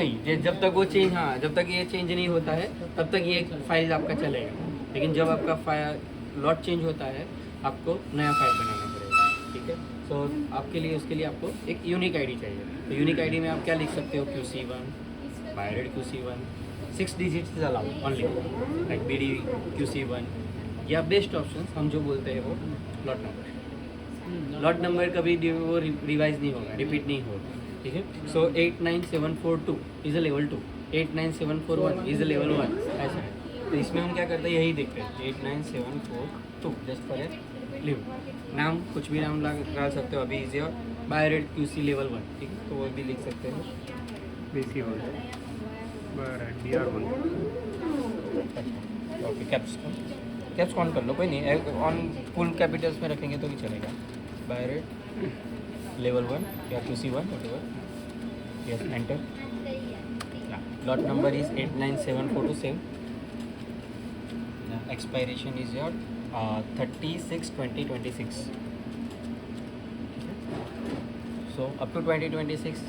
वही जब तक वो चेंज, हाँ जब तक ये चेंज नहीं होता है तब तक ये फाइल आपका चलेगा, लेकिन जब आपका फाइल लॉट चेंज होता है आपको नया फाइल बनाना पड़ेगा, ठीक है। सो आपके लिए उसके लिए आपको एक यूनिक आईडी चाहिए। तो यूनिक आईडी में आप क्या लिख सकते हो, QC1 बायरेड QC1 6 digits is allowed only, like BD QC1, या बेस्ट ऑप्शन हम जो बोलते हैं वो लॉट नंबर। लॉट नंबर कभी वो रिवाइज नहीं होगा, रिपीट नहीं होगा, ठीक है। सो 89742 is a level 2, 89741 is a level 1, ऐसा है। तो इसमें हम क्या करते हैं, यही देखते हैं 89742 जस्ट फॉर ए लिव। नाम कुछ भी नाम डाल सकते हो, अभी इजी और बायरेड QC लेवल 1, ठीक है, तो वो भी लिख सकते हो। BC1 DR1 okay, caps on कर लो, कोई नहीं, ऑन फुल कैपिटल्स में रखेंगे तो भी चलेगा। बायरेड लेवल 1 या QC1 whatever, yes enter. Lot number is 89742 same, expiration is your 36/2026। So up to 2026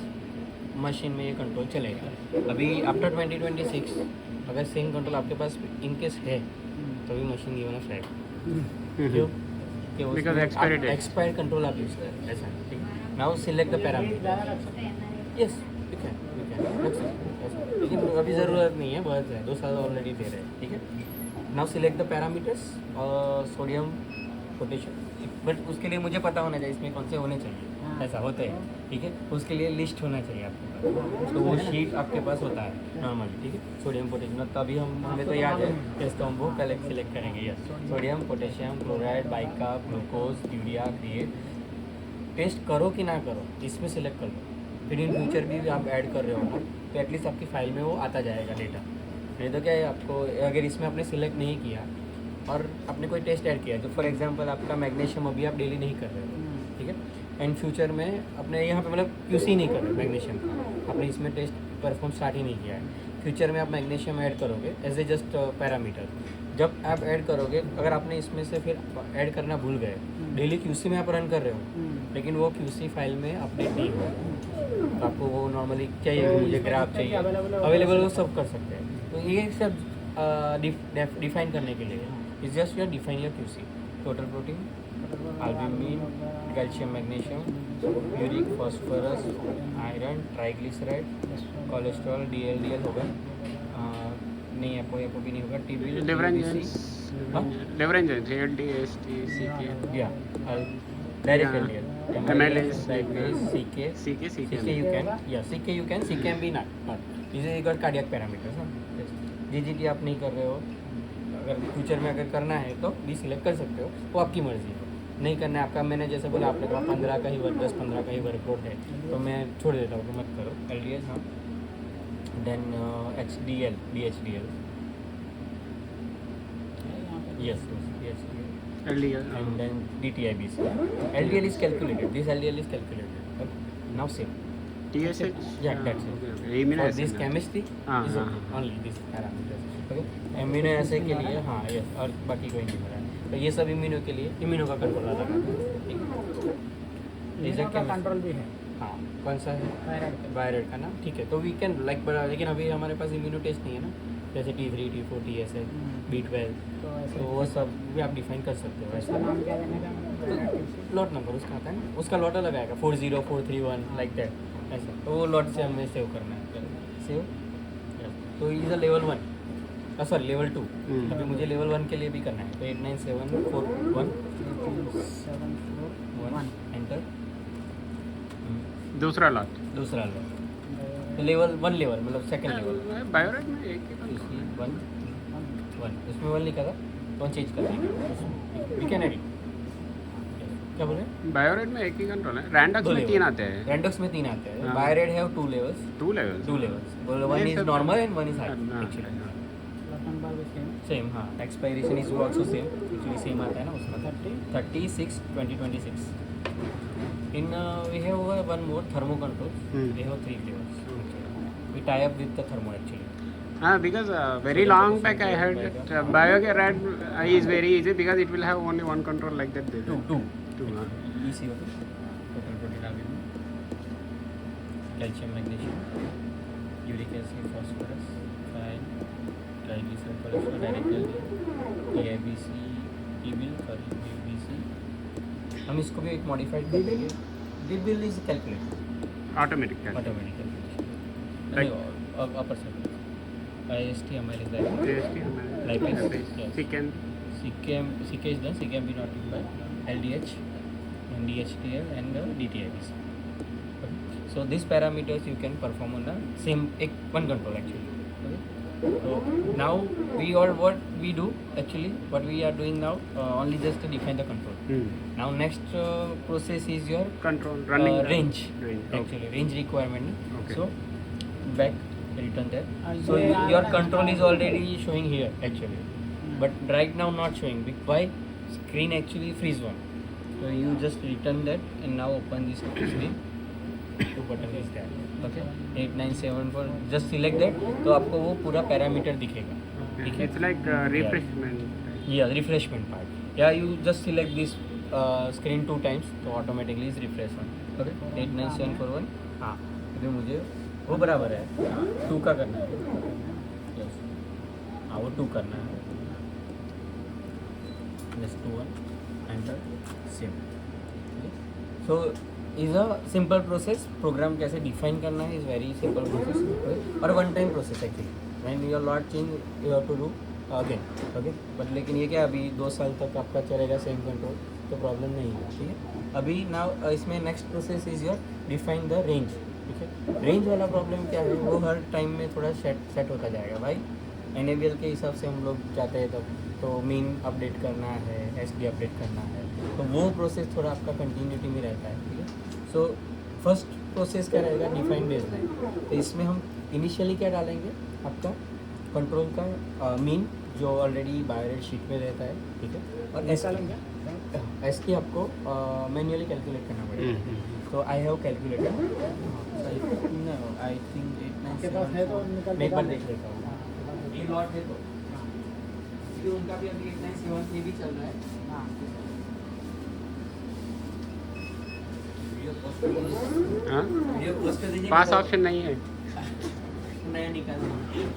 machine में ये कंट्रोल चलेगा। अभी आफ्टर 2026 अगर सेम कंट्रोल आपके पास इनकेस है तो भी मशीन गिवन अ फ्लैग, क्यों? Because expired date. Expired control आप यूज़ करें, ऐसा, ठीक है। Now select the parameter, yes you can रख सकते हो ऐसा, लेकिन अभी ज़रूरत नहीं है, बहुत है, 2 साल ऑलरेडी दे रहे हैं, ठीक है। Now select the parameters, sodium potassium, but उसके लिए मुझे पता होना चाहिए इसमें कौन से होने चाहिए, ऐसा होता है, ठीक है। उसके लिए लिस्ट होना चाहिए आपके पास, तो वो शीट आपके पास होता है नॉर्मली, ठीक है। सोडियम पोटेशियम, तभी हमें तो याद है, यस तो हम वो कलेक्ट सिलेक्ट करेंगे, यस सोडियम पोटेशियम क्लोराइड बाइका ग्लूकोज यूरिया क्रिएट। टेस्ट करो कि ना करो इसमें सिलेक्ट कर लो, फिर इन फ्यूचर भी आप ऐड कर रहे हो ना तो एटलीस्ट आपकी फाइल में वो आता जाएगा डेटा। नहीं तो क्या है, आपको अगर इसमें आपने सिलेक्ट नहीं किया और आपने कोई टेस्ट ऐड किया, तो फॉर एग्जांपल आपका मैग्नीशियम अभी आप डेली नहीं कर रहे हो, ठीक है, एंड फ्यूचर में अपने यहाँ पे मतलब QC नहीं कर रहे मैग्नीशियम का, आपने इसमें टेस्ट परफॉर्म स्टार्ट ही नहीं किया है, फ्यूचर में आप मैग्नीशियम ऐड करोगे एज ए जस्ट पैरामीटर। जब आप ऐड करोगे, अगर आपने इसमें से फिर ऐड करना भूल गए, डेली QC में आप रन कर रहे हो लेकिन वो QC फाइल में अपडेट नहीं हुआ, तो आपको वो नॉर्मली चाहिए कि मुझे ग्राफ चाहिए, अवेलेबल वो सब कर सकते हैं। तो ये सब डिफाइन करने के लिए is just your define your QC, total protein, albumin, calcium magnesium, uric phosphorus iron triglyceride cholesterol DLDL होगा, नहीं एपो भी नहीं होगा, TB Leveragence LDST CK या direct Yeah. LDL MLS, CK you can, yeah CK you can, CK भी not these are your cardiac parameters ना। GGT आप नहीं कर रहे हो, अगर फ्यूचर में अगर करना है तो भी सिलेक्ट कर सकते हो, वो आपकी मर्ज़ी है। नहीं करना है आपका, मैंने जैसे बोला आपने कहा 15 का ही वर्क 10-15 का ही वर्कलोड है तो मैं छोड़ देता हूँ, तो मत करो LDL। हाँ, then HDL BHDL, yes BHDL, LDL and then DTIBC. LDL is calculated, this LDL is calculated, okay? Now save. TSH Yeah, that's it. amino For acid this chemistry is okay, only this parameters, okay? Amino acid के लिए हाँ yes, और बाकी कोई नहीं भरा है, तो ये सब इम्यूनो के लिए, इम्यूनो का कंट्रोल अलग है, ठीक है। का कंट्रोल भी है, हाँ कौन सा है, बायरेड का नाम, ठीक है। तो वी कैन लाइक बड़ा, लेकिन अभी हमारे पास इम्यूनो टेस्ट नहीं है ना, जैसे T3 T4 TSH B12, तो वो सब भी आप डिफाइन कर सकते हो ऐसा। लॉट नंबर उसका आता है ना, उसका लॉट अलग आएगा 40431 लाइक दैट, ऐसा, तो वो लॉट से हमें सेव करना है, सेव। तो is a level 1, sorry level 2, अभी मुझे लेवल 1 के लिए भी करना है, तो 89741 एंटर, दूसरा लॉट दूसरा लॉट, तो लेवल 1 लेवल मतलब सेकंड लेवल, बायोरेट में एक इसकी 1 उसमें 1 लिखा था तो चेंज कर देंगे, वी कैन एडिट। क्या बोले, बायोरेट में एक ही कंट्रोल है, रैंडक्स में 3 आते हैं, रैंडक्स में 3 आते हैं, हाँ। बायरेड है 2 levels, 2 levels 2 levels, one is normal and one is high actually, same, हाँ expiration is also same, actually same आता है ना उसका 36/2026। In we have one more thermo control, we have 3 levels, we tie up with the thermo actually. Because very long back I heard that BioRad is very easy because it will have only one control like that. Two. Easy. Total protein आ गया, calcium magnesium uric acid, phosphorus, fine, triglyceride, cholesterol, directly AIBC, tbil, sorry BBC। हम इसको भी एक modified कर देंगे। Tbil is calculated automatic automatic Like- calculation, upper service, IST amylase टेस्टी Lipase, हमारे yes. चिकन CK is done, CKMB not required, LDH, and DHTL and DTIBC. Okay. So these parameters you can perform on the same one control actually. Okay. So now what we do actually, what we are doing now, only just to define the control. Now next process is your control running range okay. actually, range requirement. Okay. So back, return there. So your control is already showing here actually, but right now not showing. Why? Screen actually freeze one. So you just return that and now open this screen. Two button is there. Okay. 8974 just select that, तो आपको वो पूरा parameter दिखेगा. ठीक है? It's like refreshment Yeah, refreshment part. Yeah, you just select this screen 2 times, तो automatically is refresh one. Okay. 89741. हाँ. अभी मुझे वो बराबर है 2 का करना है. Yes. हाँ वो 2 करना है. Just 2 1. Enter. Same. Okay. So is a simple process. Program कैसे define करना है is very simple process. Okay. और one time process actually. When your lot change, you have to do again. Okay. But लेकिन ये क्या अभी 2 साल तक आपका चलेगा सेम कंट्रोल, तो प्रॉब्लम नहीं है. ठीक है. अभी now इसमें next process is your define the range. ठीक है. रेंज वाला प्रॉब्लम क्या है, वो हर टाइम में थोड़ा सेट होता जाएगा भाई. NABL के हिसाब से हम लोग जाते हैं तब, तो मीन अपडेट करना है, SD अपडेट करना है, तो वो प्रोसेस थोड़ा आपका कंटिन्यूटी में रहता है. ठीक है. सो फर्स्ट प्रोसेस क्या रहेगा, डिफाइन बेसलाइन. तो इसमें हम इनिशियली क्या डालेंगे, आपका कंट्रोल का मीन जो ऑलरेडी बायोरेट शीट में रहता है. ठीक है. और ST आपको मैन्युअली कैलकुलेट करना पड़ेगा. तो I have calculator. I think 897 मैं एक बार देख लेता हूँ. ये लॉट है तो क्योंकि उनका भी अभी 8973 भी चल रहा है. हाँ. हाँ वीडियो पोस्ट कर दीजिए. पास ऑप्शन नहीं है नया निकाल